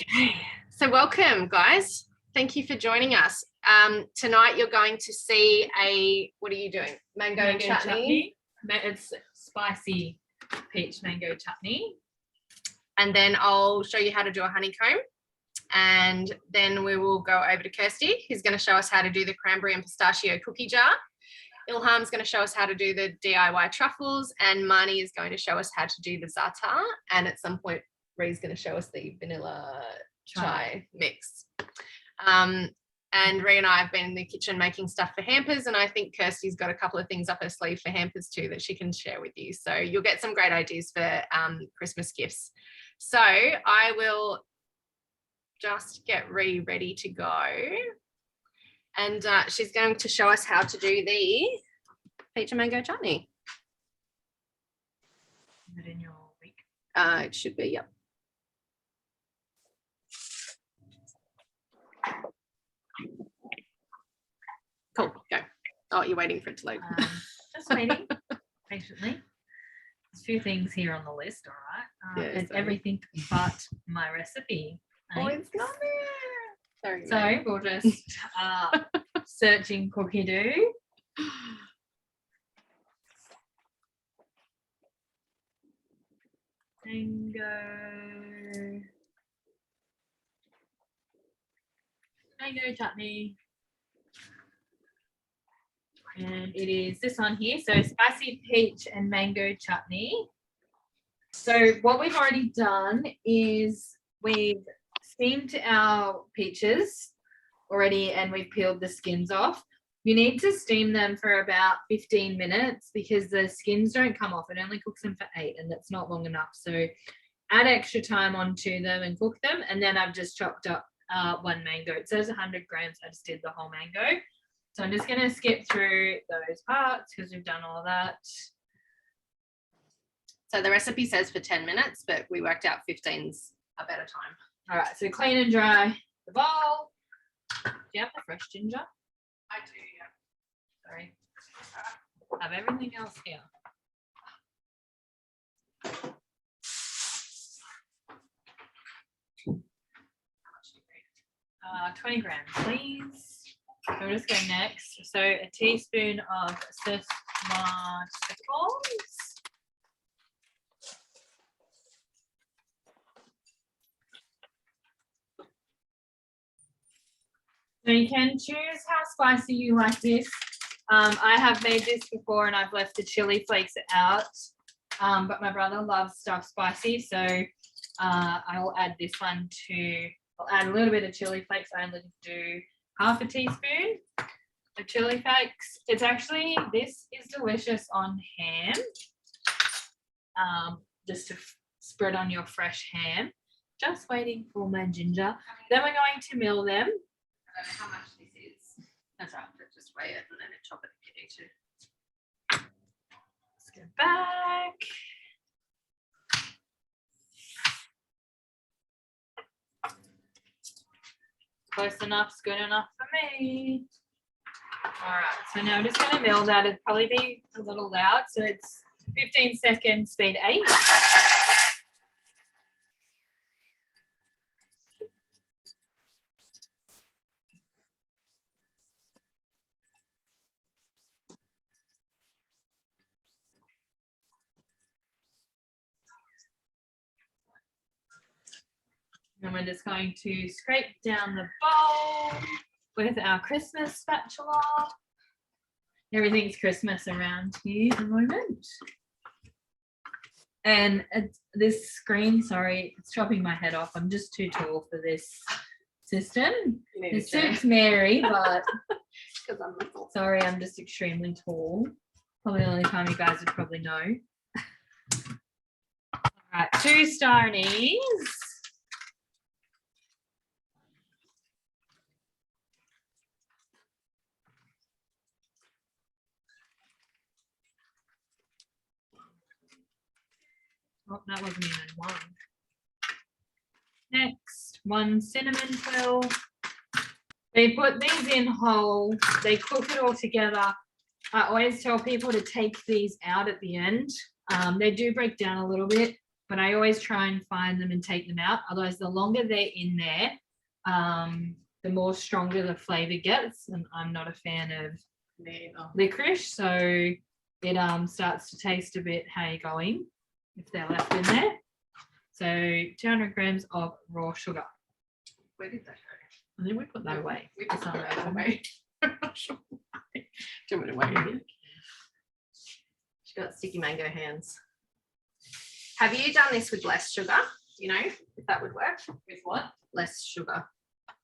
Okay, so welcome, guys. Thank you for joining us. Tonight you're going to see what are you doing? Mango chutney. It's spicy peach mango chutney. And then I'll show you how to do a honeycomb. And then we will go over to Kirsty, who's going to show us how to do the cranberry and pistachio cookie jar. Ilham's going to show us how to do the DIY truffles, and Marnie is going to show us how to do the za'atar. And at some point, Ree's going to show us the vanilla chai mix. And Ree and I have been in the kitchen making stuff for hampers, and I think Kirsty's got a couple of things up her sleeve for hampers too that she can share with you. So you'll get some great ideas for Christmas gifts. So I will just get Ree ready to go. And she's going to show us how to do the peach and mango chutney. Is it in your week? It should be, yep. Cool, go. Oh, you're waiting for it to load. Just waiting patiently. There's a few things here on the list, all right? And everything but my recipe. Oh, it's not there. Sorry. So we'll just searching cookie dough. Mango chutney. And it is this one here, so spicy peach and mango chutney. So what we've already done is we've steamed our peaches already and we've peeled the skins off. You need to steam them for about 15 minutes because the skins don't come off. It only cooks them for 8 and that's not long enough. So add extra time onto them and cook them. And then I've just chopped up 1 mango. It says 100 grams. I just did the whole mango. So I'm just going to skip through those parts because we've done all that. So the recipe says for 10 minutes, but we worked out 15's a better time. All right, so clean and dry the bowl. Do you have the fresh ginger? I do, yeah. Sorry. I have everything else here. 20 grams, please. So we'll just go next. So a teaspoon of sesame seeds. So you can choose how spicy you like this. I have made this before and I've left the chili flakes out, but my brother loves stuff spicy, so I will add this one to, I'll add a little bit of chili flakes. I only do half a teaspoon of chili flakes. It's actually, this is delicious on ham, just to spread on your fresh ham. Just waiting for my ginger. Then we're going to mill them. I don't know how much this is. That's right, but just weigh it and then chop it if you need to. Let's go back. Close enough's good enough for me. All right, so now I'm just going to mill that. It'd probably be a little loud, so it's 15 seconds, speed 8. And we're just going to scrape down the bowl with our Christmas spatula. Everything's Christmas around here at the moment. And this screen, sorry, it's chopping my head off. I'm just too tall for this system. It suits Mary, but sorry, I'm just extremely tall. Probably the only time you guys would probably know. All right, 2 star anise. Oh, that wasn't even 1. Next, 1 cinnamon twill. They put these in whole. They cook it all together. I always tell people to take these out at the end. They do break down a little bit, but I always try and find them and take them out. Otherwise, the longer they're in there, the more stronger the flavor gets. And I'm not a fan of licorice, so it starts to taste a bit how you're going if they're left in there. So 200 grams of raw sugar. Where did that go? I think we put that away. We put that away. I'm not sure why. Do it away. She's got sticky mango hands. Have you done this with less sugar? You know, if that would work? With what? Less sugar.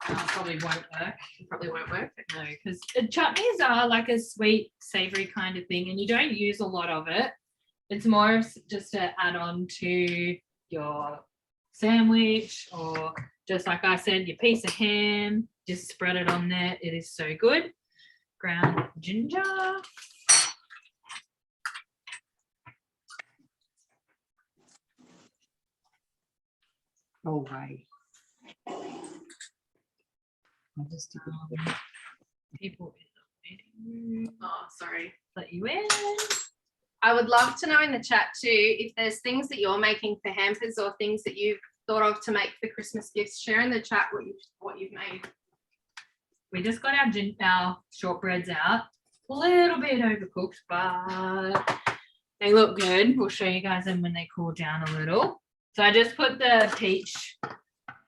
Probably won't work. It probably won't work. No, because chutneys are like a sweet, savory kind of thing, and you don't use a lot of it. It's more of just to add on to your sandwich, or just like I said, your piece of ham, just spread it on there. It is so good. Ground ginger. Oh, right. I'll just do People in the waiting room. Oh, sorry. Let you in. I would love to know in the chat too if there's things that you're making for hampers or things that you've thought of to make for Christmas gifts. Share in the chat what you've made. We just got our shortbreads out. A little bit overcooked, but they look good. We'll show you guys them when they cool down a little. So I just put the peach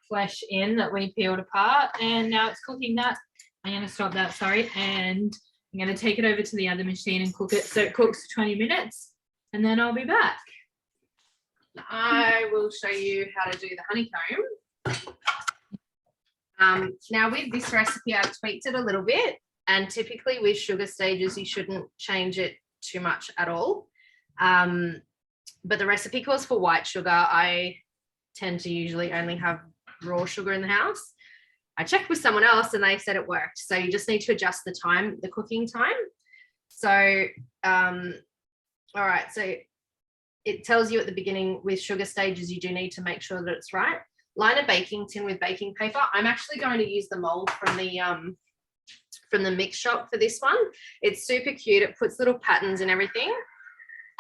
flesh in that we peeled apart, and now it's cooking that. I'm going to stop that, sorry, and I'm going to take it over to the other machine and cook it so it cooks for 20 minutes, and then I'll be back. I will show you how to do the honeycomb. Now with this recipe, I've tweaked it a little bit, and typically with sugar stages, you shouldn't change it too much at all. But the recipe calls for white sugar. I tend to usually only have raw sugar in the house. I checked with someone else and they said it worked. So you just need to adjust the time, the cooking time. So, all right. So it tells you at the beginning with sugar stages, you do need to make sure that it's right. Line a baking tin with baking paper. I'm actually going to use the mold from the mix shop for this one. It's super cute. It puts little patterns and everything.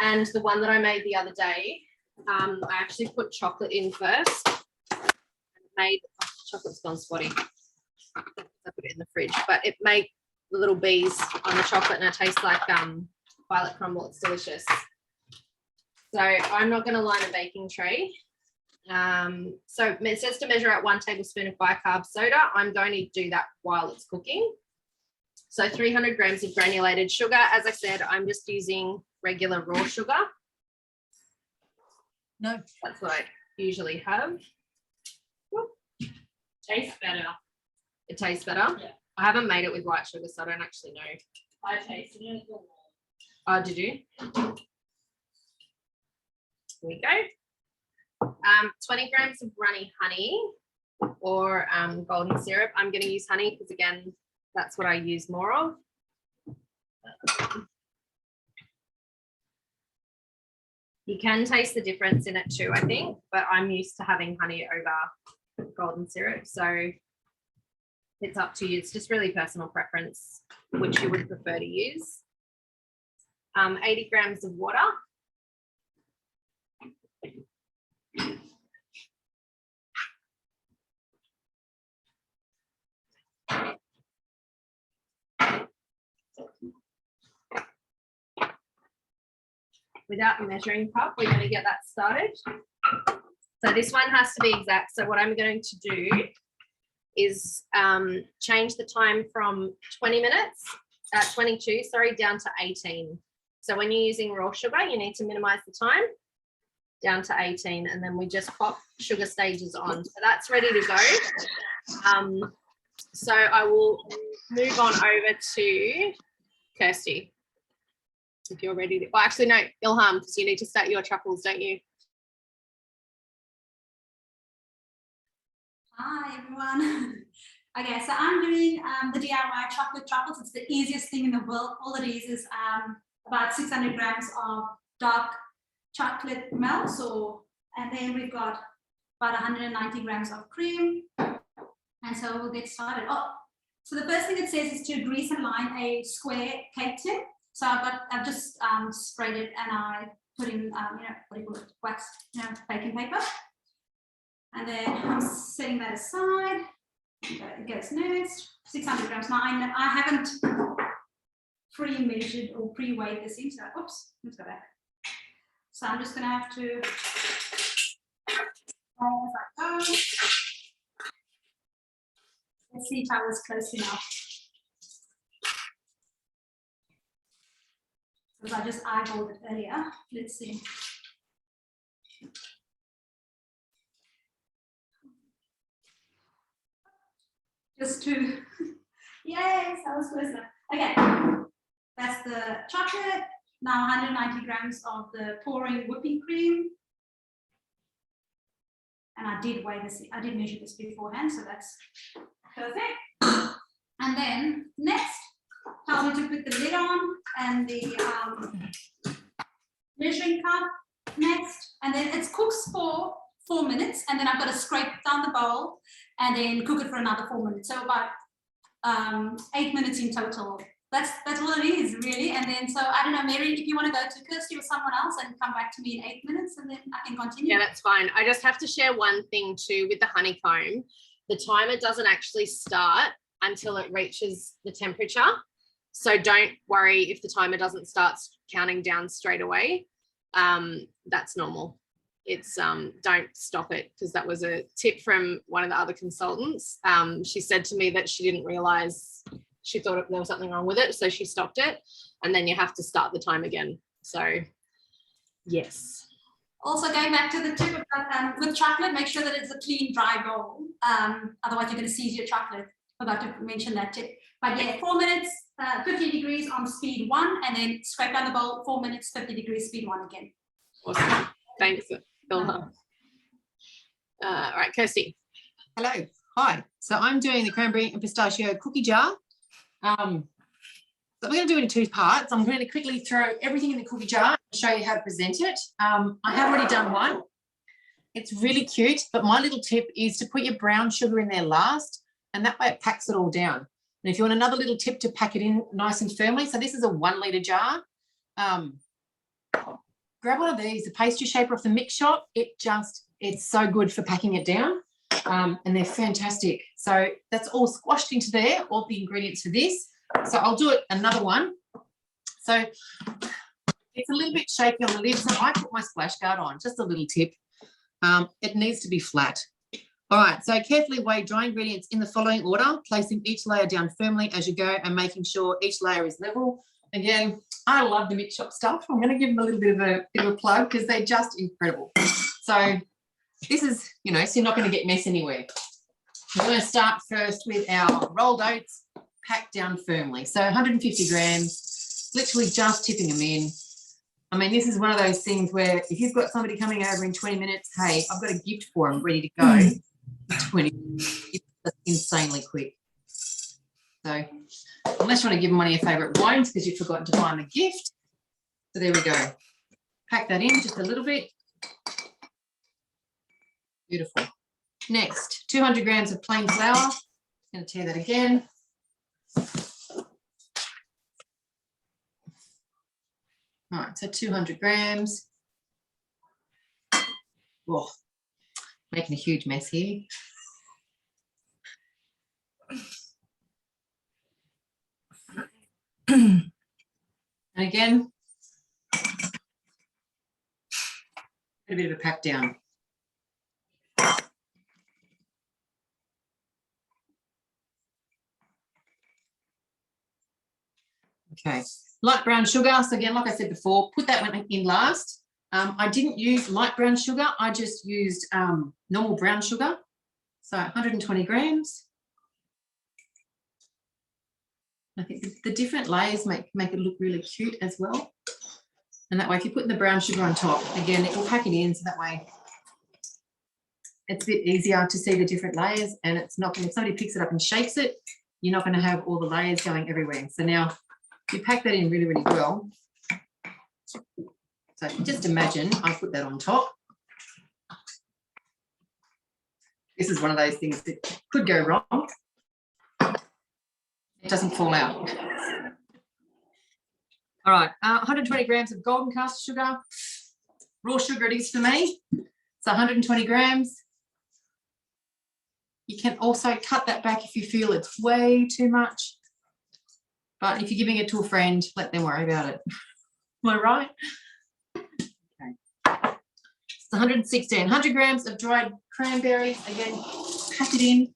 And the one that I made the other day, I actually put chocolate in first. Chocolate's gone spotty. I put it in the fridge, but it made the little bees on the chocolate, and it tastes like violet crumble. It's delicious. So I'm not going to line a baking tray. So it says to measure out 1 tablespoon of bicarb soda. I'm going to do that while it's cooking. So 300 grams of granulated sugar. As I said, I'm just using regular raw sugar. No. That's what I usually have. Tastes better. It tastes better? Yeah. I haven't made it with white sugar, so I don't actually know. I tasted it. Oh, did you? Here we go. 20 grams of runny honey or golden syrup. I'm going to use honey because, again, that's what I use more of. You can taste the difference in it too, I think, but I'm used to having honey over golden syrup, so it's up to you. It's just really personal preference which you would prefer to use. 80 grams of water. Without a measuring cup, we're going to get that started. So this one has to be exact. So what I'm going to do is change the time from 22, down to 18. So when you're using raw sugar, you need to minimize the time down to 18, and then we just pop sugar stages on. So that's ready to go. So I will move on over to Kirsty. If you're ready to, well, actually, no, Ilham, because you need to start your truffles, don't you? Hi, everyone. Okay, so I'm doing the DIY chocolate truffles. It's the easiest thing in the world. All it is about 600 grams of dark chocolate melt. And then we've got about 190 grams of cream. And so we'll get started. So the first thing it says is to grease and line a square cake tin. So I've just sprayed it and I put in, what do you call it, wax, baking paper. And then I'm setting that aside. It goes next, 600 grams. Now I haven't pre-measured or pre-weighed this in, so oops, let's go back. So I'm just gonna have to, let's see if I was close enough. Because I just eyeballed it earlier. Let's see. Just to, yes, I was close enough. Okay, that's the chocolate. Now 190 grams of the pouring whipping cream. And I did weigh this, I did measure this beforehand, so that's perfect. And then next, tell me to put the lid on and the measuring cup next. And then it cooks for 4 minutes, and then I've got to scrape down the bowl and then cook it for another 4 minutes. So about 8 minutes in total. That's all it is, really. And then, so I don't know, Mary, if you want to go to Kirsty or someone else and come back to me in 8 minutes, and then I can continue. Yeah, that's fine. I just have to share one thing too with the honeycomb. The timer doesn't actually start until it reaches the temperature. So don't worry if the timer doesn't start counting down straight away. That's normal. It's don't stop it, because that was a tip from one of the other consultants. She said to me that she didn't realize, she thought there was something wrong with it, so she stopped it, and then you have to start the time again. So yes. Also, going back to the tip about, with chocolate, make sure that it's a clean, dry bowl. Otherwise, you're going to seize your chocolate. Forgot to mention that tip. But yeah, 4 minutes, 50 degrees on speed 1, and then scrape down the bowl, 4 minutes, 50 degrees, speed 1 again. Awesome. Thanks, Ilham. All right, Kirsty. Hello. Hi. So I'm doing the cranberry and pistachio cookie jar. So we're going to do it in 2 parts. I'm going to quickly throw everything in the cookie jar and show you how to present it. I have already done one. It's really cute, but my little tip is to put your brown sugar in there last, and that way it packs it all down. And if you want another little tip to pack it in nice and firmly, so this is a 1 litre jar. Grab one of these, the pastry shaper off the mix shop. It's so good for packing it down, and they're fantastic. So that's all squashed into there, all the ingredients for this. So I'll do it another one. So it's a little bit shaky on the lid, so I put my splash guard on, just a little tip. It needs to be flat. All right, so carefully weigh dry ingredients in the following order, placing each layer down firmly as you go and making sure each layer is level. Again, I love the mix shop stuff. I'm going to give them a little bit of a plug because they're just incredible. So this is, so you're not going to get mess anywhere. We're going to start first with our rolled oats, packed down firmly. So 150 grams, literally just tipping them in. I mean, this is one of those things where if you've got somebody coming over in 20 minutes, hey, I've got a gift for them ready to go. 20 minutes, it's just insanely quick. So unless you want to give them one of your favourite wines because you've forgotten to buy them a gift. So there we go. Pack that in just a little bit. Beautiful. Next, 200 grams of plain flour. I'm going to tear that again. All right, so 200 grams. Oh, making a huge mess here. And again, a bit of a pack down. Okay, light brown sugar. So again, like I said before, put that one in last. I didn't use light brown sugar. I just used normal brown sugar. So 120 grams. I think the different layers make it look really cute as well. And that way, if you put the brown sugar on top, again, it will pack it in, so that way it's a bit easier to see the different layers, and it's not going to, if somebody picks it up and shakes it, you're not going to have all the layers going everywhere. So now you pack that in really, really well. So just imagine I put that on top. This is one of those things that could go wrong. It doesn't fall out. All right, 120 grams of golden caster sugar. raw sugar it is for me. It's 120 grams. You can also cut that back if you feel it's way too much. But if you're giving it to a friend, let them worry about it. Am I right? Okay. It's 116, 100 grams of dried cranberries. Again, pack it in.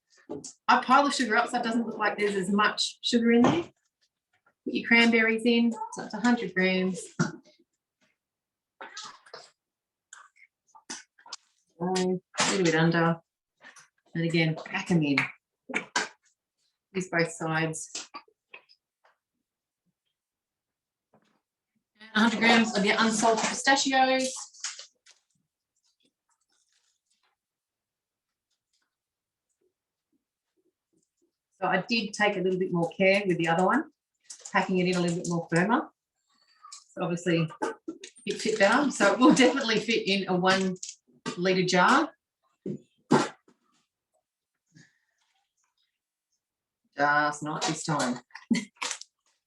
I pile the sugar up so it doesn't look like there's as much sugar in there. Put your cranberries in. So it's 100 grams. A little bit under. And again, pack them in. Use both sides. 100 grams of your unsalted pistachios. So I did take a little bit more care with the other one, packing it in a little bit more firmer. So obviously it fit better. So it will definitely fit in a 1 litre jar. Just not this time.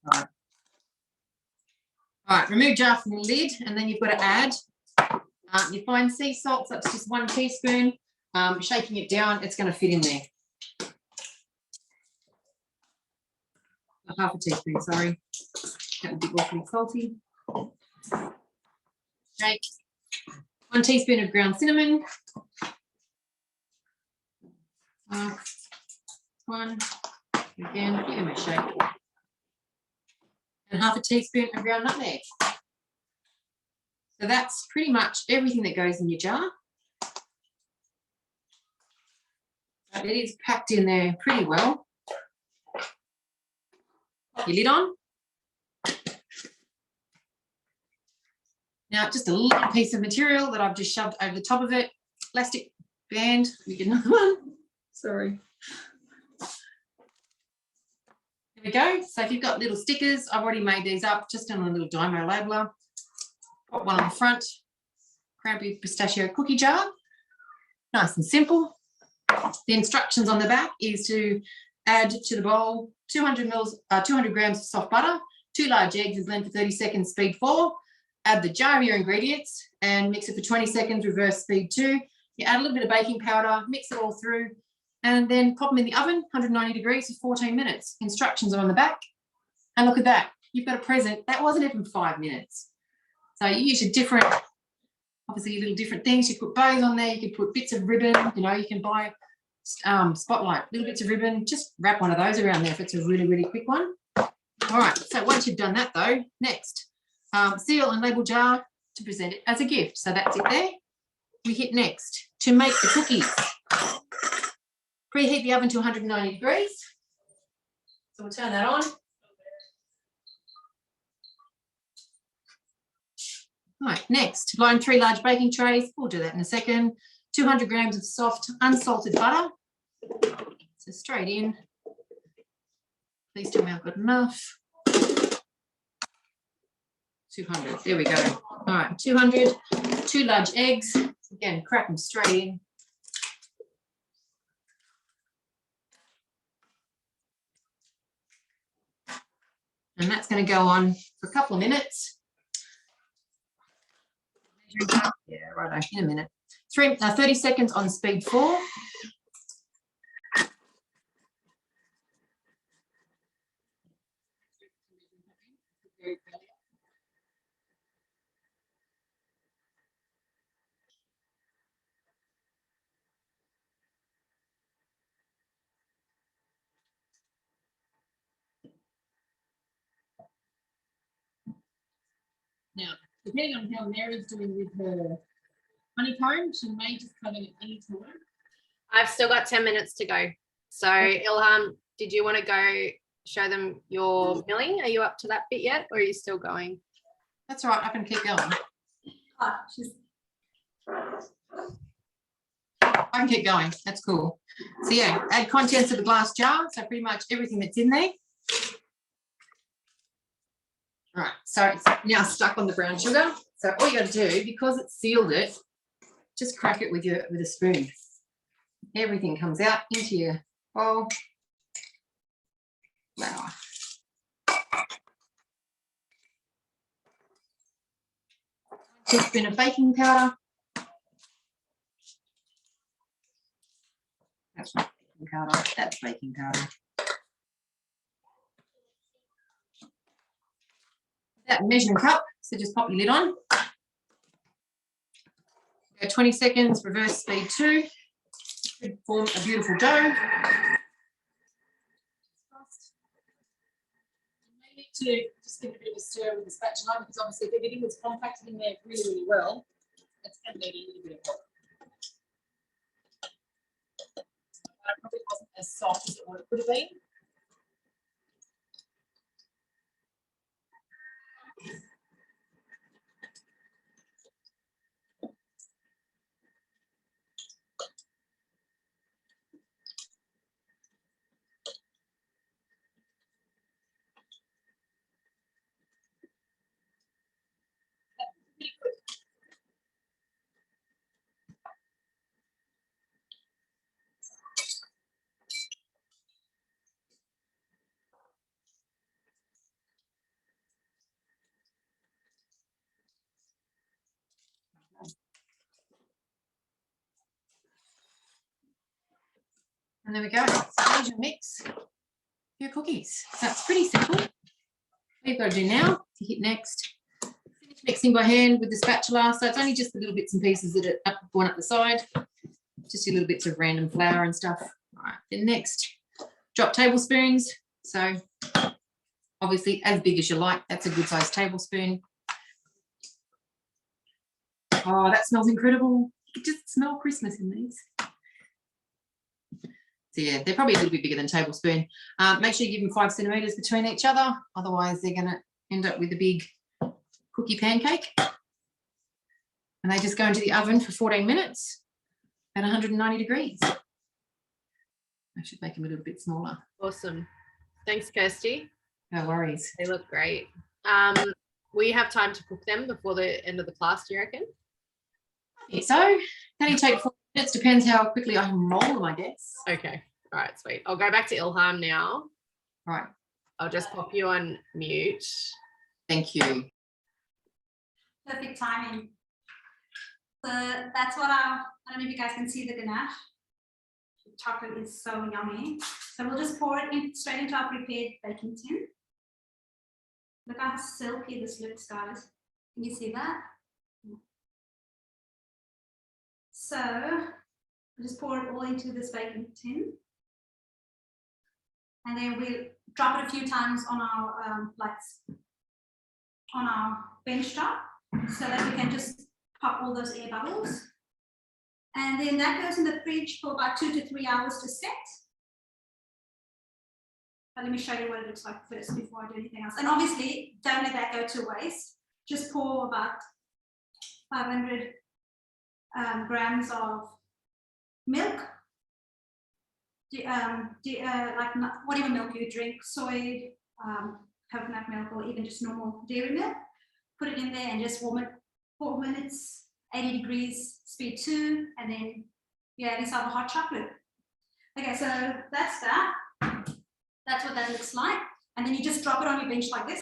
Right. All right, remove jar from the lid, and then you've got to add your fine sea salt. So that's just 1 teaspoon. Shaking it down, it's going to fit in there. Half a teaspoon, sorry. That would be awfully salty. Shake. 1 teaspoon of ground cinnamon. 1. Again, give them a shake. And half a teaspoon of ground nutmeg. So that's pretty much everything that goes in your jar. It is packed in there pretty well. Your lid on. Now, just a little piece of material that I've just shoved over the top of it. Elastic band. We get another one. Sorry. There we go. So if you've got little stickers, I've already made these up just on a little Dymo labeler. Got one on the front. Cranberry pistachio cookie jar. Nice and simple. The instructions on the back is to add to the bowl 200 grams of soft butter, 2 large eggs and blend for 30 seconds, speed 4. Add the jar of your ingredients and mix it for 20 seconds, reverse speed 2. You add a little bit of baking powder, mix it all through, and then pop them in the oven, 190 degrees for 14 minutes. Instructions are on the back. And look at that. You've got a present. That wasn't even 5 minutes. So you use your different, obviously your little different things. You put bows on there. You can put bits of ribbon. You know, you can buy spotlight, little bits of ribbon. Just wrap one of those around there if it's a really, really quick one. All right. So once you've done that though, next, seal and label jar to present it as a gift. So that's it there. We hit next to make the cookies. Preheat the oven to 190 degrees. So we'll turn that on. Right, next, line 3 large baking trays. We'll do that in a second. 200 grams of soft unsalted butter. So straight in. Please tell me I've got enough. 200, there we go. All right, 200, 2 large eggs. Again, crack them straight in. And that's going to go on for a couple of minutes. Yeah, right, in a minute. 30 seconds on speed 4. Now, depending on how Mary's doing with her honeycomb, she may just cut it at any time. I've still got 10 minutes to go. So Ilham, did you want to go show them your milling? Are you up to that bit yet, or are you still going? That's all right, I can keep going. I can keep going, that's cool. So yeah, add contents of the glass jar, so pretty much everything that's in there. All right, so it's now stuck on the brown sugar. So all you got to do, because it's sealed it, just crack it with a spoon. Everything comes out into your bowl. Wow. teaspoon of baking powder. That's not baking powder, that's baking powder. That measuring cup, so just pop your lid on. Go 20 seconds, reverse speed 2. Should form a beautiful dough. You may need to just give it a bit of a stir with the spatula because obviously if everything was compacted in there really, really well, it's going to need a little bit of help. It probably wasn't as soft as it could have been. And there we go. Squeeze and mix your cookies. That's pretty simple. What you've got to do now, you hit next. Finish mixing by hand with the spatula. So it's only just the little bits and pieces that are going up the side. Just your little bits of random flour and stuff. All right, then next, drop tablespoons. So obviously as big as you like, that's a good sized tablespoon. Oh, that smells incredible. You can just smell Christmas in these. So yeah, they're probably a little bit bigger than a tablespoon. Make sure you give them 5 centimetres between each other. Otherwise they're going to end up with a big cookie pancake. And they just go into the oven for 14 minutes at 190 degrees. I should make them a little bit smaller. Awesome. Thanks, Kirsty. No worries. They look great. We have time to cook them before the end of the class, do you reckon? Yeah, so that only take 4 minutes. Depends how quickly I can roll them, I guess. Okay. All right, sweet. I'll go back to Ilham now. Right. I'll just pop you on mute. Thank you. Perfect timing. So that's what I don't know if you guys can see the ganache. The chocolate is so yummy. So we'll just pour it in straight into our prepared baking tin. Look how silky this looks, guys. Can you see that? So we'll just pour it all into this baking tin. And then we'll drop it a few times on our on our bench top so that we can just pop all those air bubbles. And then that goes in the fridge for about 2 to 3 hours to set. But let me show you what it looks like first before I do anything else. And obviously, don't let that go to waste. Just pour about 500 grams of milk. Like whatever milk you drink, soy, coconut milk, or even just normal dairy milk. Put it in there and just warm it 4 minutes, 80 degrees, speed 2, and then you have yourself a hot chocolate. Okay, so that's that. That's what that looks like. And then you just drop it on your bench like this.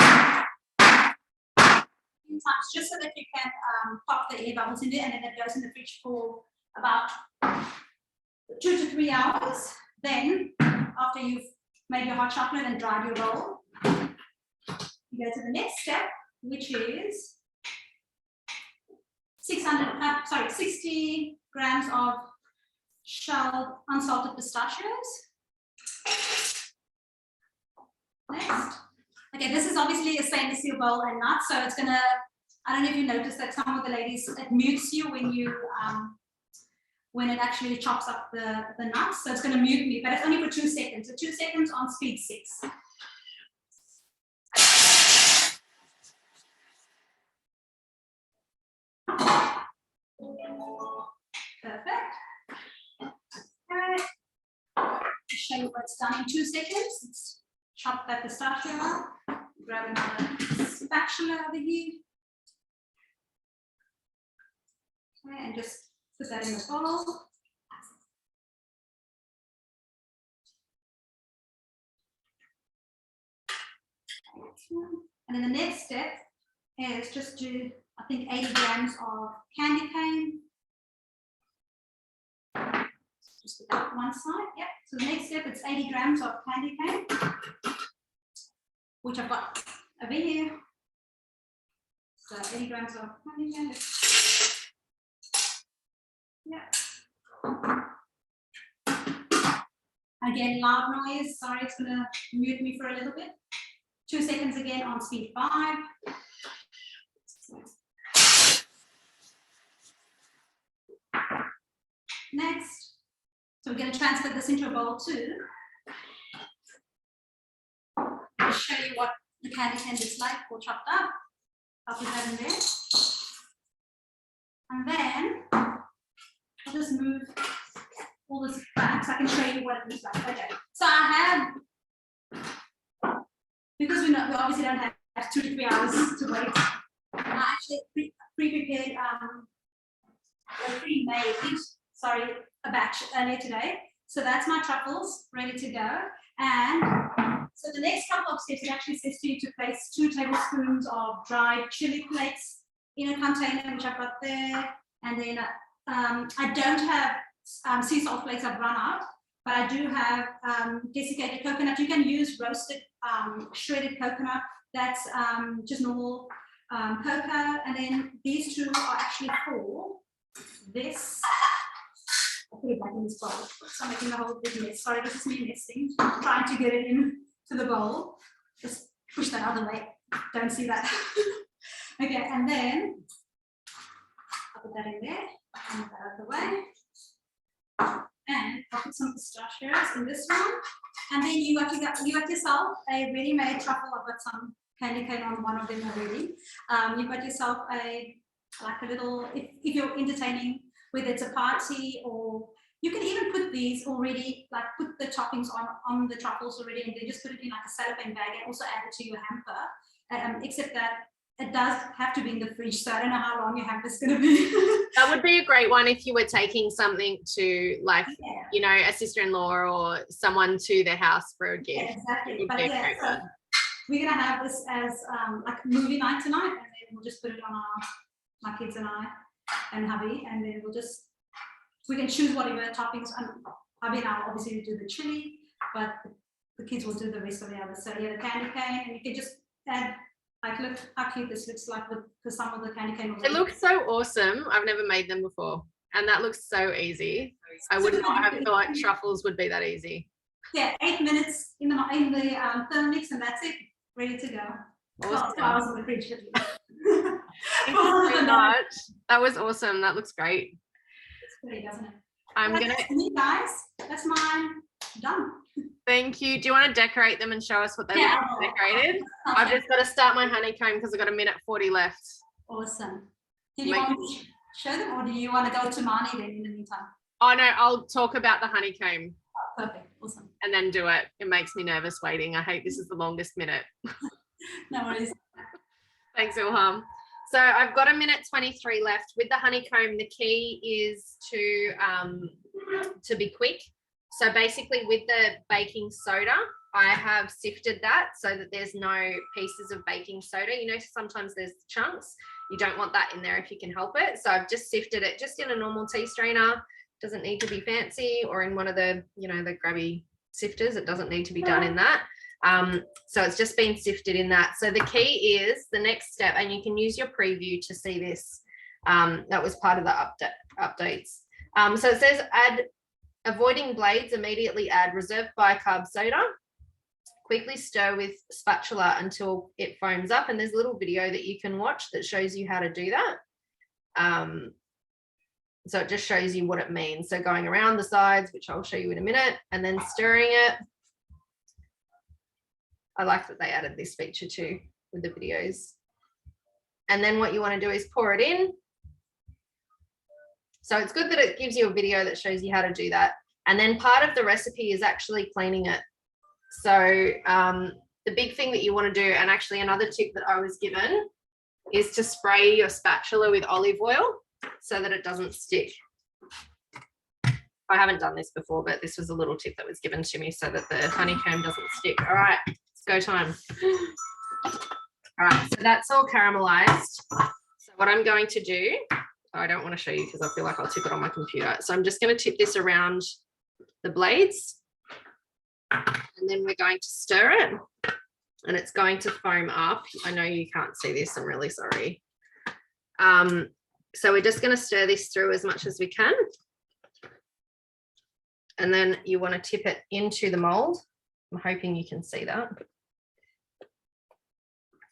Just so that you can pop the air bubbles in there, and then it goes in the fridge for about 2 to 3 hours. Then, after you've made your hot chocolate and dried your roll, you go to the next step, which is 60 grams of shelled unsalted pistachios. Next. Okay, this is obviously a stainless steel bowl and nut, so it's gonna, I don't know if you noticed that some of the ladies, it mutes you when it actually chops up the nuts, so it's gonna mute me, but it's only for 2 seconds, so 2 seconds on speed 6. Perfect. Okay. Show you what's done in 2 seconds. Let's chop that pistachio up. Grab another spatula over here. Okay, and just put that in the bowl. And then the next step is just to I think 80 grams of candy cane. Just put that one side, yep. So the next step, it's 80 grams of candy cane, which I've got over here. So 80 grams of candy cane. Yeah. Again, loud noise. Sorry, it's gonna mute me for a little bit. 2 seconds again on speed 5. Next. So we're going to transfer this into a bowl too. I'll show you what the candy cane looks like all chopped up. I'll put that in there. And then I'll just move all this back so I can show you what it looks like. Okay. So I have, because we obviously don't have 2 to 3 hours to wait, I actually pre-prepared a pre-made, a batch earlier today. So that's my truffles ready to go. And so the next couple of steps, it actually says to you to place 2 tablespoons of dried chili flakes in a container, which I've got there. And then I don't have sea salt flakes, I've run out, but I do have desiccated coconut. You can use roasted shredded coconut. That's just normal cocoa. And then these 2 are actually for this. I'll put it back in this bowl. So I'm making a whole big mess. Sorry, this is me messing. Trying to get it into the bowl. Just push that other way. Don't see that. Okay, and then I'll put that in there. Move that out of the way. And I'll put some pistachios in this one. And then you got yourself a ready-made truffle. I've got some candy cane on one of them already. You've got yourself a little, if you're entertaining, whether it's a party, or you can even put these already, like put the toppings on the truffles already, and then just put it in like a cellophane bag and also add it to your hamper. Except that it does have to be in the fridge, so I don't know how long your hamper is going to be. That would be a great one if you were taking something to, like, Yeah. you know, a sister-in-law or someone to their house for a gift. Yeah, exactly. Would But be a yeah, great so one. we're gonna have this as like movie night tonight, and then we'll just put it on my kids and I and hubby, and then we can choose whatever toppings. And hubby and I obviously do the chili, but the kids will do the rest of the others. So yeah, the candy cane, and you can just add, like, look how cute this looks like because some of the candy cane. It looks so awesome. I've never made them before, and that looks so easy. I would not have thought truffles would be that easy. Yeah, 8 minutes in the Thermomix, and that's it, ready to go. Awesome. 12 hours in the fridge. Thank you so much. That was awesome. That looks great. It's pretty, doesn't it? I'm That's gonna me, guys. That's mine. Done. thank you. Do you want to decorate them and show us what they Yeah, look I will. like decorated? I've just got to start my honeycomb because I've got 1:40 left. Awesome. Did you Make- want me to show them, or do you want to go to Marnie then in the meantime? Oh no, I'll talk about the honeycomb Perfect. Awesome. and then do it. It makes me nervous waiting. I hate this is the longest minute. No worries. Thanks, Ilham. So I've got 1:23 left. With the honeycomb, the key is to be quick. So basically with the baking soda, I have sifted that so that there's no pieces of baking soda. You know, sometimes there's chunks. You don't want that in there if you can help it. So I've just sifted it just in a normal tea strainer. Doesn't need to be fancy, or in one of the, you know, the grabby sifters. It doesn't need to be done in that. So it's just been sifted in that. So the key is the next step, and you can use your preview to see this. That was part of the updates. So it says avoiding blades, immediately add reserved bicarb soda. Quickly stir with spatula until it foams up. And there's a little video that you can watch that shows you how to do that. So it just shows you what it means. So going around the sides, which I'll show you in a minute, and then stirring it. I like that they added this feature too with the videos. And then what you want to do is pour it in. So it's good that it gives you a video that shows you how to do that. And then part of the recipe is actually cleaning it. So the big thing that you want to do, and actually another tip that I was given, is to spray your spatula with olive oil so that it doesn't stick. I haven't done this before, but this was a little tip that was given to me so that the honeycomb doesn't stick. All right, it's go time. All right, so that's all caramelized. So What I'm going to do, I don't want to show you because I feel like I'll tip it on my computer. So I'm just going to tip this around the blades, and then we're going to stir it, and it's going to foam up. I know you can't see this, I'm really sorry. So we're just going to stir this through as much as we can. And then you want to tip it into the mold. I'm hoping you can see that.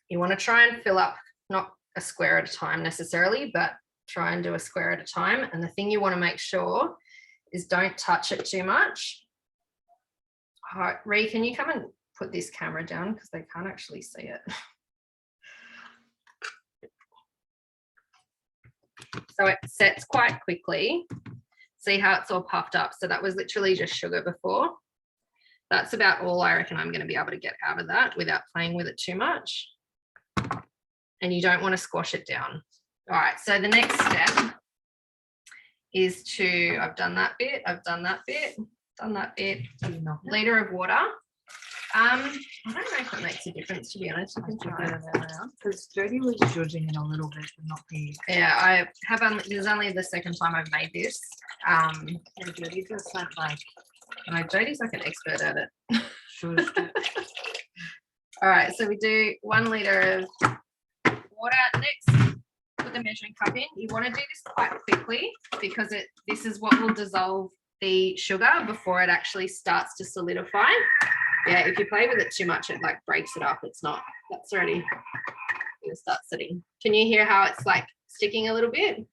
You want to try and fill up, not a square at a time necessarily, but try and do a square at a time. And the thing you want to make sure is don't touch it too much. All right, Ree, can you come and put this camera down because they can't actually see it. So it sets quite quickly. See how it's all puffed up. So that was literally just sugar before. That's about all I reckon I'm going to be able to get out of that without playing with it too much. And you don't want to squash it down. All right, so the next step is to, I've done that bit, I've done that bit, done that bit, a litre of water. I don't know if it makes a difference, to be honest. You can try it around. Because Jodie was judging it a little bit, but not me. Yeah, I have only, this is only the second time I've made this. And Jodie just went like, No, Jodie's like an expert at it. sure. All right, so we do 1 litre of water. Next, put the measuring cup in. You want to do this quite quickly because this is what will dissolve the sugar before it actually starts to solidify. Yeah, if you play with it too much, it like breaks it up. It's not, that's already going to start sitting. Can you hear how it's like sticking a little bit?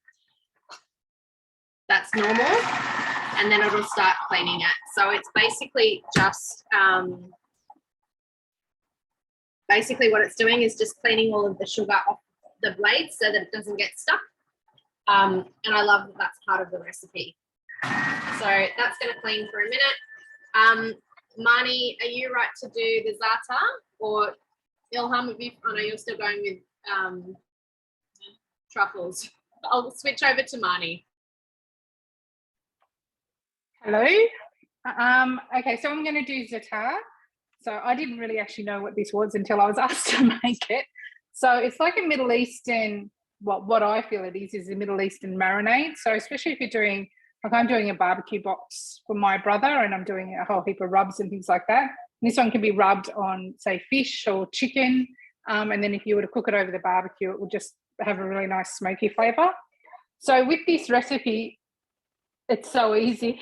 That's normal. And then it'll start cleaning it. So it's basically just, basically what it's doing is just cleaning all of the sugar off the blades so that it doesn't get stuck. And I love that that's part of the recipe. So that's going to clean for a minute. Marnie, are you right to do the za'atar, or Ilham, if you, I know you're still going with truffles. I'll switch over to Marnie. Hello. Okay, so I'm going to do za'atar. So I didn't really actually know what this was until I was asked to make it. So it's like a Middle Eastern, what I feel it is a Middle Eastern marinade. So especially if you're doing, like I'm doing a barbecue box for my brother and I'm doing a whole heap of rubs and things like that. And this one can be rubbed on, say, fish or chicken. And then if you were to cook it over the barbecue, it will just have a really nice smoky flavour. So with this recipe, it's so easy.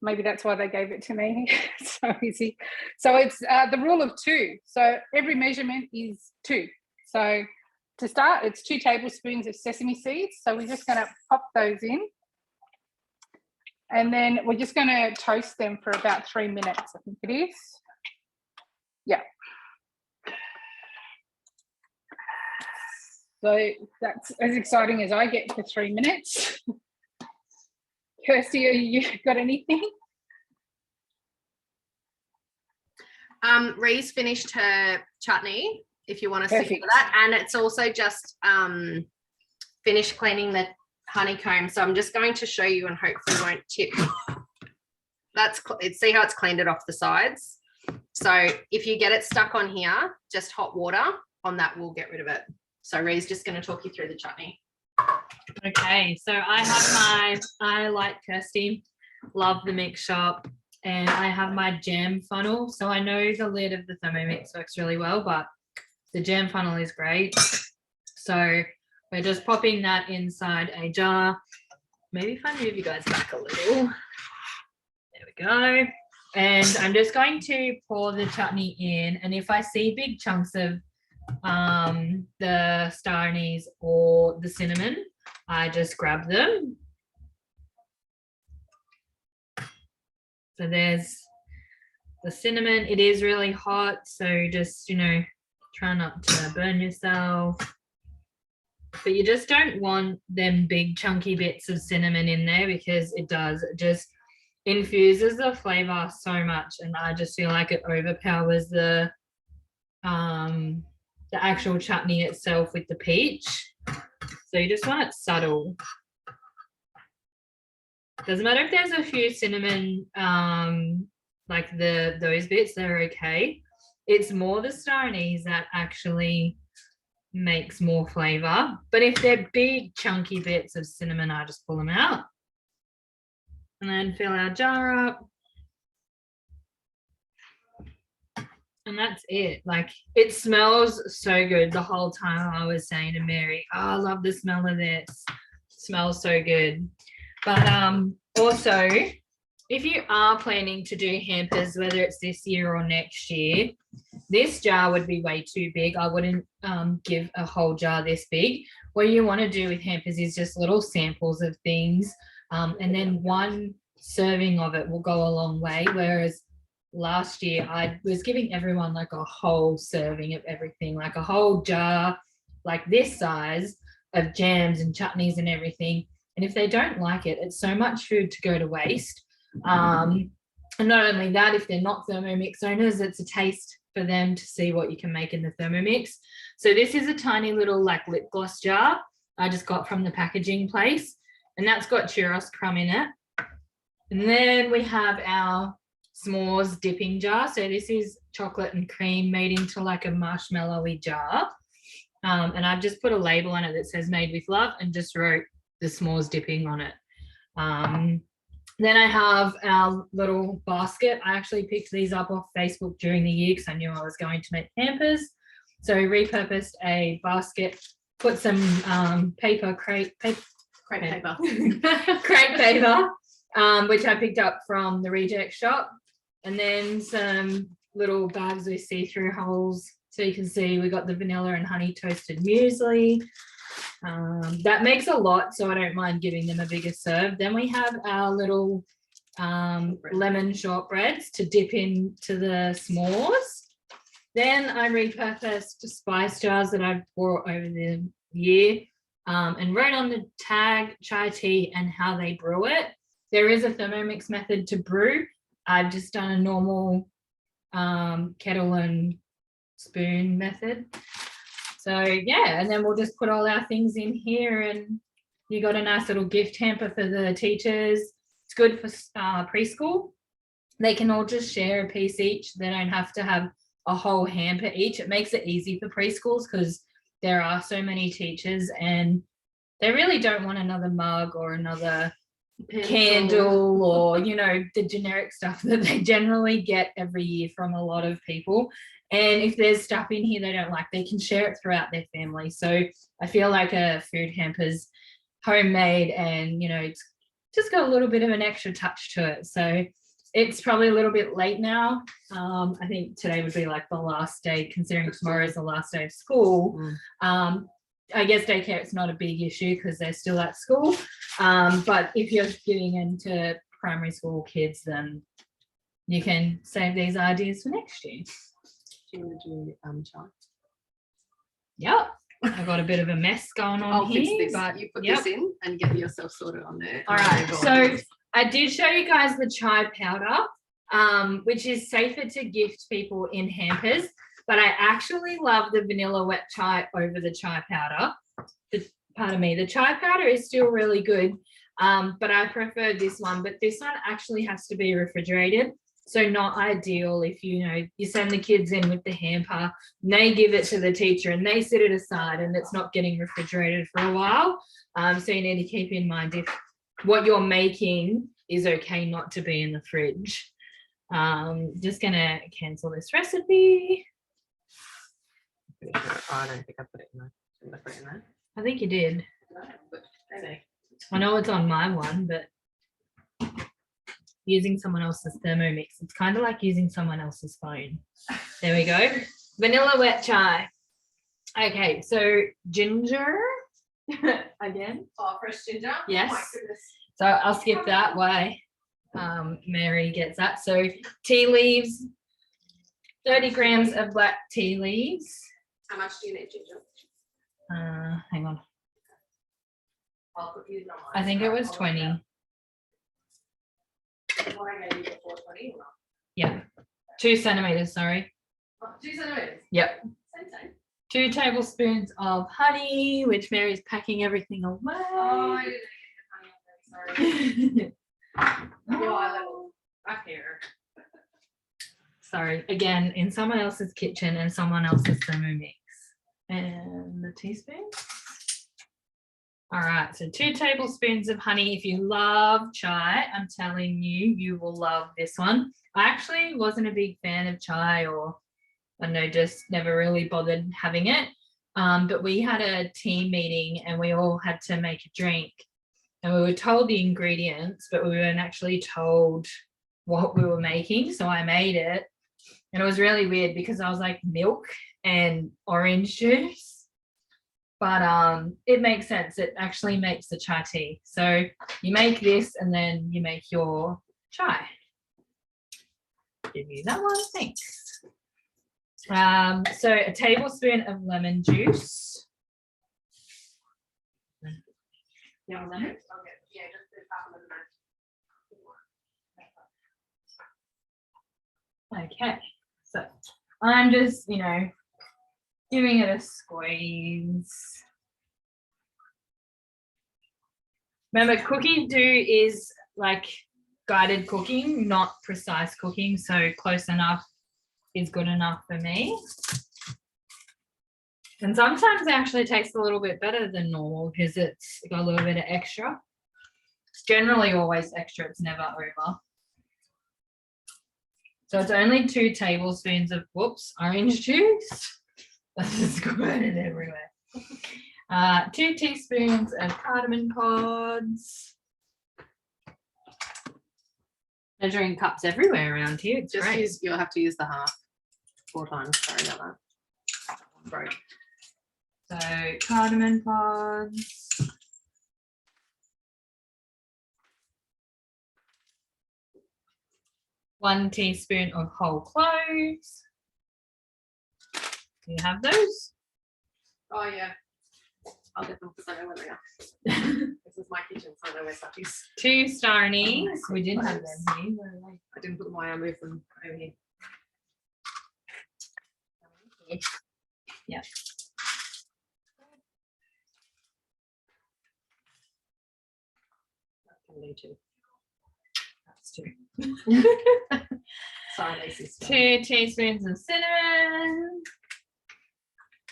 Maybe that's why they gave it to me. It's so easy. So it's the rule of 2. So every measurement is 2. So to start, it's 2 tablespoons of sesame seeds. So we're just going to pop those in. And then we're just going to toast them for about 3 minutes, I think it is. Yeah. So that's as exciting as I get for 3 minutes. Kirsty, you got anything? Ree's finished her chutney, if you want to see Perfect. that. And it's also just finished cleaning the honeycomb. So I'm just going to show you and hopefully won't tip. See how it's cleaned it off the sides. So if you get it stuck on here, just hot water on that will get rid of it. So Ree's just going to talk you through the chutney. Okay, so I like Kirsty, love the mix shop, and I have my jam funnel. So I know the lid of the Thermomix works really well, but the jam funnel is great. So we're just popping that inside a jar. Maybe if I move you guys back a little. There we go. And I'm just going to pour the chutney in. And if I see big chunks of the star anise or the cinnamon, I just grab them. So there's the cinnamon. It is really hot, so just, try not to burn yourself. But you just don't want them big chunky bits of cinnamon in there because it just infuses the flavor so much, and I just feel like it overpowers the actual chutney itself with the peach. So you just want it subtle. Doesn't matter if there's a few cinnamon, like those bits, they're okay. It's more the star anise that actually makes more flavor. But if they're big chunky bits of cinnamon, I just pull them out. And then fill our jar up. And that's it. Like, it smells so good. The whole time I was saying to Mary, oh, I love the smell of this. Smells so good. But also, if you are planning to do hampers, whether it's this year or next year, this jar would be way too big. I wouldn't give a whole jar this big. What you want to do with hampers is just little samples of things, and then one serving of it will go a long way. Whereas last year I was giving everyone like a whole serving of everything, like a whole jar like this size of jams and chutneys and everything. And if they don't like it, it's so much food to go to waste. And not only that, if they're not Thermomix owners, it's a taste for them to see what you can make in the Thermomix. So this is a tiny little like lip gloss jar I just got from the packaging place, and that's got churros crumb in it. And then we have our s'mores dipping jar. So this is chocolate and cream made into like a marshmallowy jar. And I've just put a label on it that says made with love and just wrote the s'mores dipping on it. Then I have our little basket. I actually picked these up off Facebook during the year because I knew I was going to make hampers. So repurposed a basket, put some crepe paper, which I picked up from the reject shop, and then some little bags with see-through holes. So you can see we got the vanilla and honey toasted muesli. That makes a lot, so I don't mind giving them a bigger serve. Then we have our little lemon shortbreads to dip into the s'mores. Then I repurposed spice jars that I've bought over the year, and wrote on the tag chai tea and how they brew it. There is a Thermomix method to brew. I've just done a normal kettle and spoon method. So yeah, and then we'll just put all our things in here, and you got a nice little gift hamper for the teachers. It's good for preschool. They can all just share a piece each. They don't have to have a whole hamper each. It makes it easy for preschools because there are so many teachers and they really don't want another mug or another candle or, you know, the generic stuff that they generally get every year from a lot of people. And if there's stuff in here they don't like, they can share it throughout their family. So I feel like a food hamper's homemade and, you know, it's just got a little bit of an extra touch to it. So it's probably a little bit late now. I think today would be like the last day, considering tomorrow is the last day of school. I guess daycare, it's not a big issue because they're still at school. But if you're getting into primary school kids, then you can save these ideas for next year. Do you want to do chai? Yep. I've got a bit of a mess going on I'll here. fix this. But You put yep. this in and get yourself sorted on there. All right, so I did show you guys the chai powder, which is safer to gift people in hampers, but I actually love the vanilla wet chai over the chai powder. Pardon me, the chai powder is still really good, but I prefer this one, but this one actually has to be refrigerated. So not ideal if, you know, you send the kids in with the hamper and they give it to the teacher and they sit it aside and it's not getting refrigerated for a while. So you need to keep in mind if what you're making is okay not to be in the fridge. Just gonna cancel this recipe. I don't think I put it in there. Did I put it in there? I think you did. I know it's on my one, but using someone else's Thermomix, it's kind of like using someone else's phone. There we go. Vanilla wet chai. Okay, so ginger again. Oh, fresh ginger. Yes. Oh my goodness. So I'll skip that way. Mary gets that. So tea leaves, 30 grams of black tea leaves. How much do you need ginger? Hang on. I'll put you on mine. I think it was 20. What I gave you before 20 or not? Yeah. 2 centimeters, sorry. Oh, 2 centimeters. Yep. Same. 2 tablespoons of honey, which Mary's packing everything away. Oh, I didn't get honey. Sorry. Your eye level back here. Sorry, again, in someone else's kitchen and someone else's Thermomix. And the teaspoon. All right, so 2 tablespoons of honey. If you love chai, I'm telling you, you will love this one. I actually wasn't a big fan of chai, or I don't know, just never really bothered having it. But we had a team meeting and we all had to make a drink, and we were told the ingredients, but we weren't actually told what we were making. So I made it, and it was really weird because I was like milk and orange juice. But it makes sense. It actually makes the chai tea. So you make this and then you make your chai. Give you that one, thanks. So a tablespoon of lemon juice. Yeah, lemon. Okay. Yeah, just the half of lemon. Okay, so I'm just, giving it a squeeze. Remember, cooking do is like guided cooking, not precise cooking. So close enough is good enough for me. And sometimes it actually tastes a little bit better than normal because it's got a little bit of extra. It's generally always extra, it's never over. So it's only 2 tablespoons of, orange juice. That's just squirted everywhere. 2 teaspoons of cardamom pods. Measuring cups everywhere around here. It's Just great. you'll have to use the half 4 times. Sorry about that. Broke. So cardamom pods. One teaspoon of whole cloves. Do you have those? Oh yeah. I'll get them because I know where they are. This is my kitchen, so I know where stuff is. 2 star anise. We did have them here. Where are they? I didn't put them away. I moved them over here. Yeah. That can do too. That's 2. Sorry, Lacey. 2 teaspoons of cinnamon.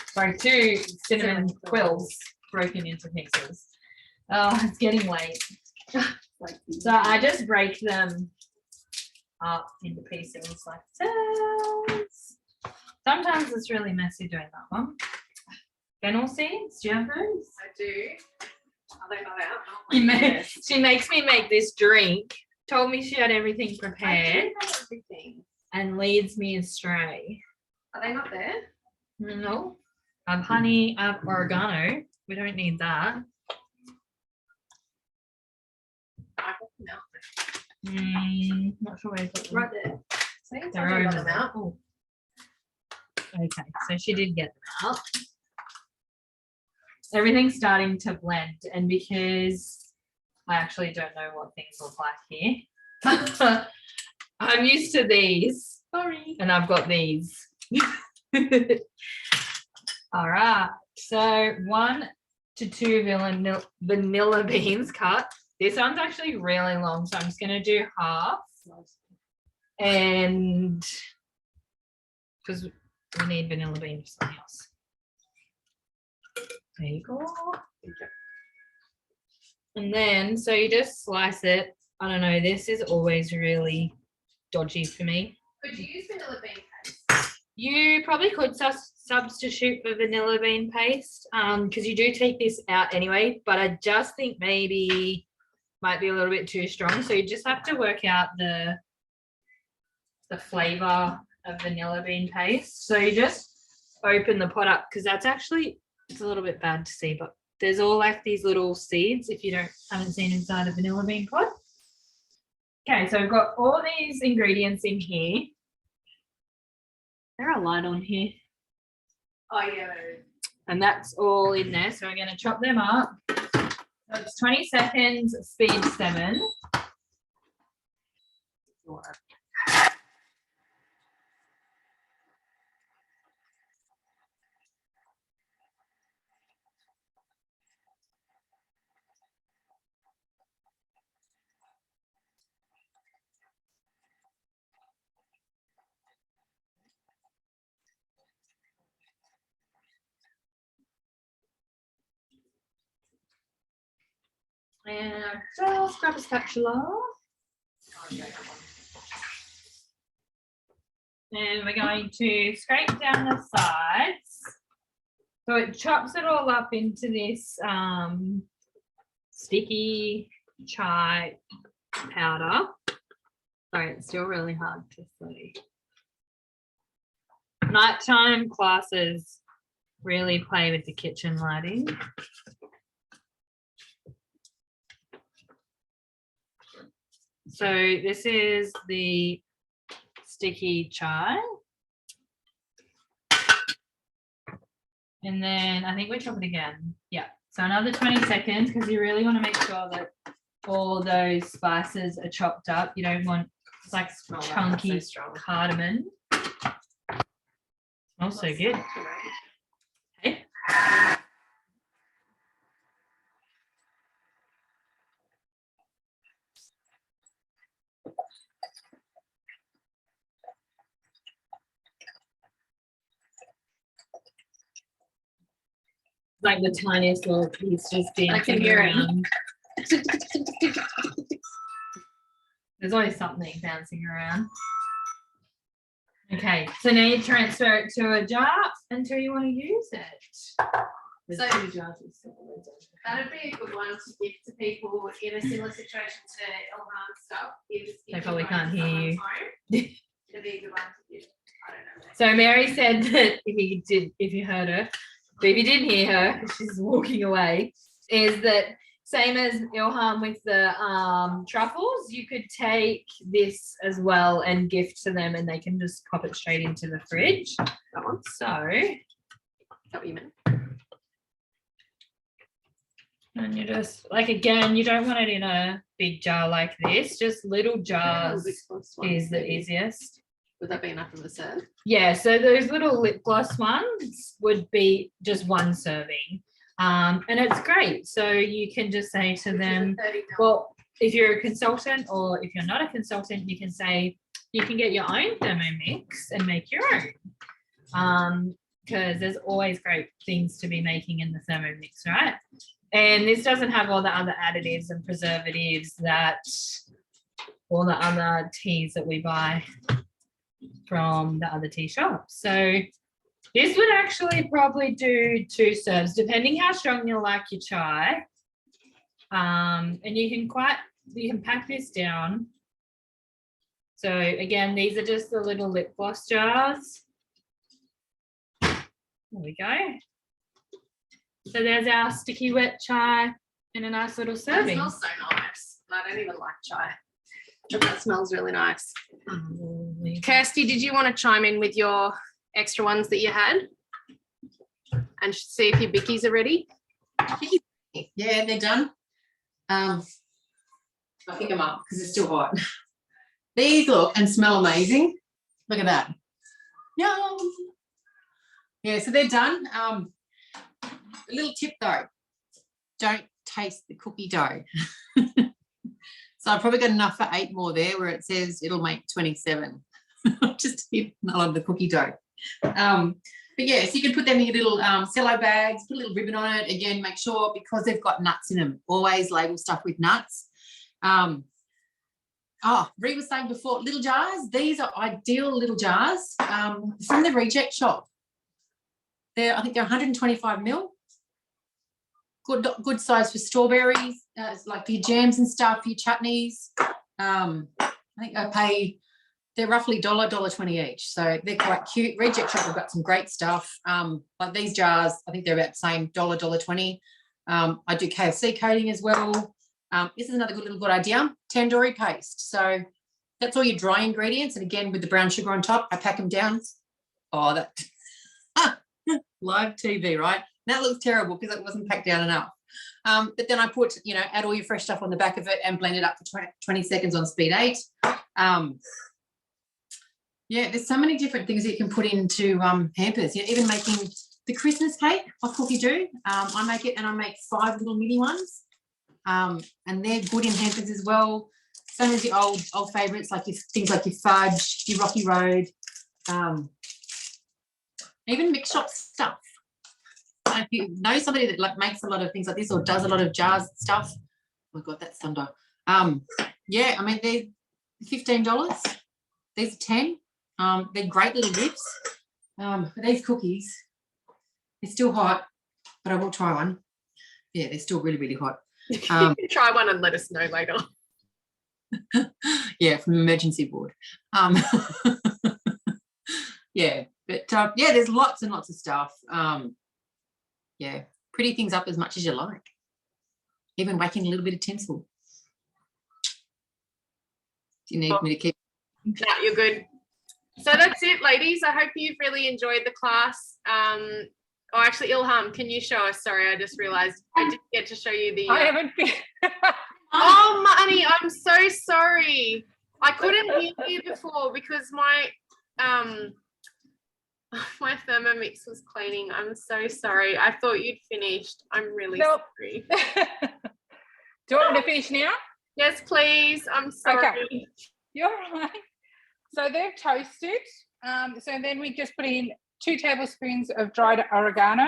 Sorry, 2 cinnamon quills broken into pieces. Oh, it's getting late. So I just break them up into pieces like this. Sometimes it's really messy doing that one. Fennel seeds, do you have those? I do. Are they not out? She makes me make this drink. Told me she had everything I do prepared have everything. and leads me astray. Are they not there? No, I have honey, I have oregano. We don't need that. I got them out. Not sure where to put them. Right there. See, I They're got over them there. out. Oh. Okay, so she did get them out. Everything's starting to blend, and because I actually don't know what things look like here, I'm used to these. Sorry. And I've got these. All right, so 1 to 2 vanilla beans cut. This one's actually really long, so I'm just gonna do half. And because we need vanilla bean for something else. There you go. And then, so you just slice it. I don't know, this is always really dodgy for me. Could you use vanilla bean paste? You probably could substitute for vanilla bean paste because you do take this out anyway, but I just think maybe might be a little bit too strong. So you just have to work out the flavor of vanilla bean paste. So you just open the pot up because that's actually, it's a little bit bad to see, but there's all like these little seeds if you haven't seen inside a vanilla bean pod. Okay, so I've got all these ingredients in here. There are a light on here. Oh yeah. And that's all in there. So we're going to chop them up. So it's 20 seconds, speed 7. And just grab a spatula. And we're going to scrape down the sides. So it chops it all up into this sticky chai powder. Sorry, it's still really hard to see. Nighttime classes really play with the kitchen lighting. So this is the sticky chai. And then I think we chop it again. Yeah. So another 20 seconds because you really want to make sure that all those spices are chopped up. You don't want it's like chunky cardamom. Smells so good. Okay. Like the tiniest little piece just dancing hear it. around. There's always something bouncing around. Okay, so now you transfer it to a jar until you want to use it. So that'd be a good one to give to people in a similar situation to Ilham stuff. They probably can't hear you. It'd be a good one to give. I don't know. So Mary said that if you heard her, but if you didn't hear her, 'cause she's walking away, is that same as Ilham with the truffles, you could take this as well and gift to them and they can just pop it straight into the fridge. That one. So, Is that what you meant? and you just, like again, you don't want it in a big jar like this, just little jars is the easiest. Would that be enough of a serve? Yeah, so those little lip gloss ones would be just one serving. And it's great. So you can just say to them, well, if you're a consultant or if you're not a consultant, you can say you can get your own Thermomix and make your own. Because there's always great things to be making in the Thermomix, right? And this doesn't have all the other additives and preservatives that all the other teas that we buy from the other tea shops. So this would actually probably do 2 serves, depending how strong you like your chai. And you can pack this down. So again, these are just the little lip gloss jars. There we go. So there's our sticky wet chai in a nice little That serving. smells so nice. I don't even like chai. But that smells really nice. Kirsty, did you want to chime in with your extra ones that you had? And see if your bickies are ready? Yeah, they're done. I'll pick them up because it's still hot. These look and smell amazing. Look at that. Yum. Yeah, so they're done. A little tip though, don't taste the cookie dough. So I've probably got enough for 8 more there where it says it'll make 27. Just a lot of the cookie dough. But yeah, so you can put them in your little cello bags, put a little ribbon on it. Again, make sure, because they've got nuts in them, always label stuff with nuts. Ree was saying before, little jars, these are ideal little jars from the Reject Shop. I think they're 125 ml. Good size for strawberries, like for your jams and stuff, for your chutneys. I think they're roughly $1.20 each. So they're quite cute. Reject Shop have got some great stuff. Like these jars, I think they're about the same, $1.20. I do KFC coating as well. This is another good idea, tandoori paste. So that's all your dry ingredients. And again, with the brown sugar on top, I pack them down. Oh, that live TV, right? That looks terrible because it wasn't packed down enough. But then I put, add all your fresh stuff on the back of it and blend it up for 20 seconds on speed 8. Yeah, there's so many different things that you can put into hampers. Even making the Christmas cake off Cookie Do. I make it and I make 5 little mini ones. And they're good in hampers as well. Some of the old favourites, like things like your fudge, your Rocky Road, even mix shop stuff. If you know somebody that makes a lot of things like this or does a lot of jars stuff, my God, that's thunder. Yeah, I mean, they're $15. These are 10. They're great little gifts. But these cookies, they're still hot, but I will try one. Yeah, they're still really, really hot. You can try one and let us know later. Yeah, from the emergency ward. Yeah, but yeah, there's lots and lots of stuff. Yeah, pretty things up as much as you like. Even whacking a little bit of tinsel. Do you need me to keep? No, you're good. So that's it, ladies. I hope you've really enjoyed the class. Oh, actually, Ilham, can you show us? Sorry, I just realised I didn't get to show you the. I haven't been. Oh, Money, I'm so sorry. I couldn't hear you before because my my Thermomix was cleaning. I'm so sorry. I thought you'd finished. I'm really Nope. sorry. Do you want me to finish now? Yes, please. I'm sorry. You're right. So they're toasted. So then we just put in 2 tablespoons of dried oregano,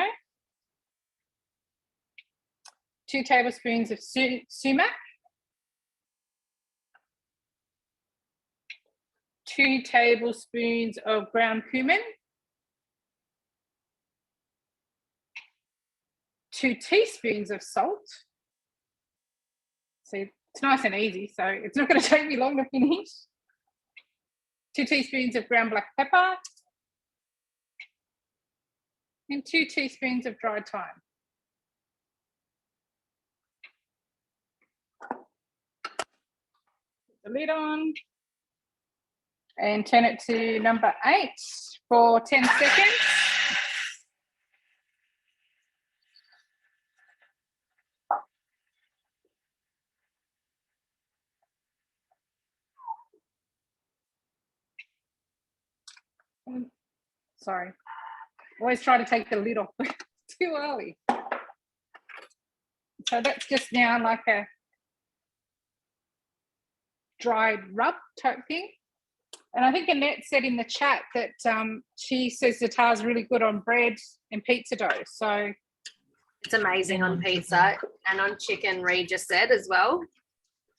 2 tablespoons of sumac, 2 tablespoons of ground cumin, 2 teaspoons of salt. See, it's nice and easy, so it's not going to take me long to finish. 2 teaspoons of ground black pepper and 2 teaspoons of dried thyme. Put the lid on and turn it to number 8 for 10 seconds. Sorry, always try to take the lid off too early. So that's just now like a dried rub type thing. And I think Annette said in the chat that she says za'atar is really good on bread and pizza dough. So It's amazing on pizza and on chicken, Reed just said as well.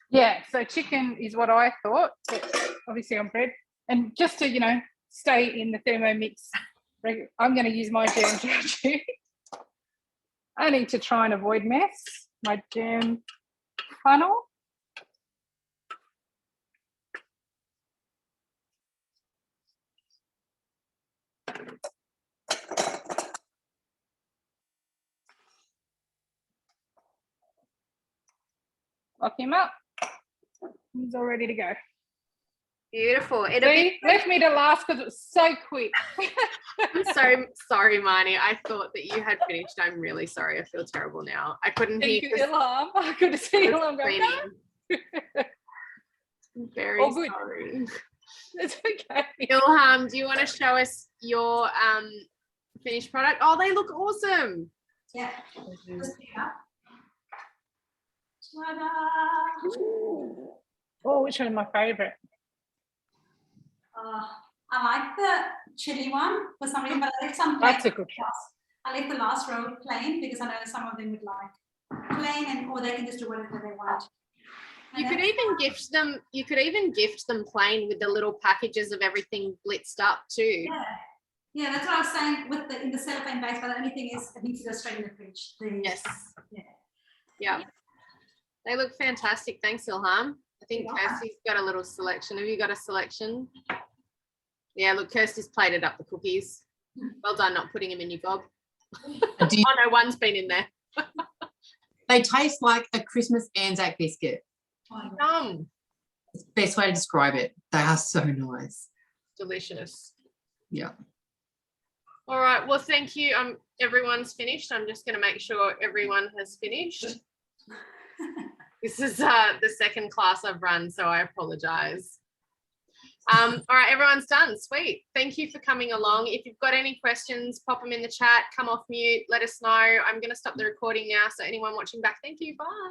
yeah, so chicken is what I thought, but obviously on bread. And just to, you know, stay in the Thermomix, I'm going to use my germ judge. I need to try and avoid mess, my germ funnel. Lock him up. He's all ready to go. Beautiful. It'll be. See, left me to last because it was so quick. I'm so sorry, Marnie. I thought that you had finished. I'm really sorry. I feel terrible now. I couldn't hear Thank you, Ilham. I could have seen Ilham go, no. I'm very All good. sorry. It's okay. Ilham, do you want to show us your finished product? Oh, they look awesome. Yeah. Just pick it up. Ta-da! Oh, which one is my favourite? I like the chili one for some reason, but I like some That's plain a good last. I like the last row plain because I know some of them would like plain, and or they can just do whatever they want. You And could then- even gift them. You could even gift them plain with the little packages of everything blitzed up too. Yeah, that's what I was saying with the in the cellophane bag. But the only thing is, it needs to go straight in the fridge. Yes. Yeah. Yeah. They look fantastic. Thanks, Ilham. I think You're welcome. Kirsty's got a little selection. Have you got a selection? Yeah, look, Kirsty's plated up the cookies. Well done not putting them in your gob. Do you- Oh no, one's been in there. They taste like a Christmas Anzac biscuit. Oh, yeah. It's the best way to describe it. They are so nice. Delicious. Yeah. All right. Well, thank you. Everyone's finished. I'm just going to make sure everyone has finished. This is the second class I've run, so I apologize. All right, everyone's done. Sweet. Thank you for coming along. If you've got any questions, pop them in the chat. Come off mute. Let us know. I'm going to stop the recording now. So anyone watching back, thank you. Bye.